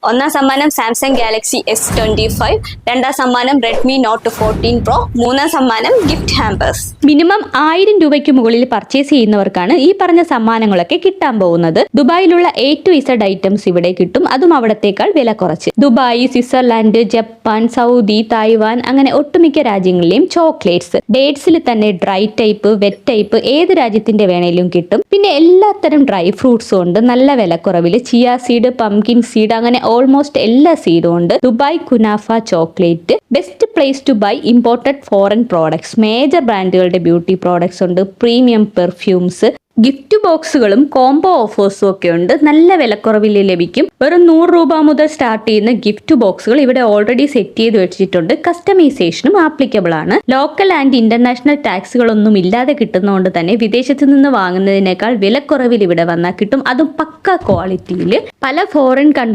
ഒന്നാം സമ്മാനം Samsung Galaxy S25, രണ്ടാം സമ്മാനം റെഡ്മി നോട്ട് 14 പ്രോ, മൂന്നാം സമ്മാനം ഗിഫ്റ്റ് ഹാമ്പേഴ്സ്. മിനിമം 1000 രൂപയ്ക്ക് മുകളിൽ പർച്ചേസ് ചെയ്യുന്നവർക്കാണ് ഈ പറഞ്ഞ സമ്മാനങ്ങളൊക്കെ കിട്ടാൻ പോകുന്നത്. ദുബായിലുള്ള A to Z ഐറ്റംസ് ഇവിടെ കിട്ടും, അതും അവിടത്തേക്കാൾ വില കുറച്ച്. Dubai, Switzerland, Japan, Saudi, Taiwan അങ്ങനെ ഒട്ടുമിക്ക രാജ്യങ്ങളിലെയും ചോക്ലേറ്റ്സ്, ഡേറ്റ്സിൽ തന്നെ ഡ്രൈ ടൈപ്പ്, വെറ്റ് ടൈപ്പ്, ഏത് രാജ്യത്തിന്റെ വേണേലും കിട്ടും. പിന്നെ എല്ലാത്തരം ഡ്രൈ ഫ്രൂട്ട്സും ഉണ്ട് നല്ല വിലക്കുറവിൽ. ചിയ സീഡ്, പംകിൻ സീഡ്, അങ്ങനെ ഓൾമോസ്റ്റ് എല്ലാ സീഡും ഉണ്ട്. ദുബായ് കുനാഫ chocolate best place to buy imported foreign products. Major ബ്രാൻഡുകളുടെ ബ്യൂട്ടി പ്രോഡക്ട്സ് ഉണ്ട്, പ്രീമിയം പെർഫ്യൂംസ്, ഗിഫ്റ്റ് ബോക്സുകളും കോംബോ ഓഫേഴ്സും ഒക്കെ ഉണ്ട്. നല്ല വിലക്കുറവിൽ ലഭിക്കും. വെറും 100 രൂപ മുതൽ സ്റ്റാർട്ട് ചെയ്യുന്ന ഗിഫ്റ്റ് ബോക്സുകൾ ഇവിടെ ഓൾറെഡി സെറ്റ് ചെയ്ത് വെച്ചിട്ടുണ്ട്. കസ്റ്റമൈസേഷനും ആപ്ലിക്കബിൾ ആണ്. ലോക്കൽ ആൻഡ് ഇന്റർനാഷണൽ ടാക്സുകളൊന്നും ഇല്ലാതെ കിട്ടുന്നതുകൊണ്ട് തന്നെ വിദേശത്ത് നിന്ന് വാങ്ങുന്നതിനേക്കാൾ വിലക്കുറവിൽ ഇവിടെ വന്നാൽ കിട്ടും, അതും പക്ക ക്വാളിറ്റിയിൽ. പല ഫോറിൻ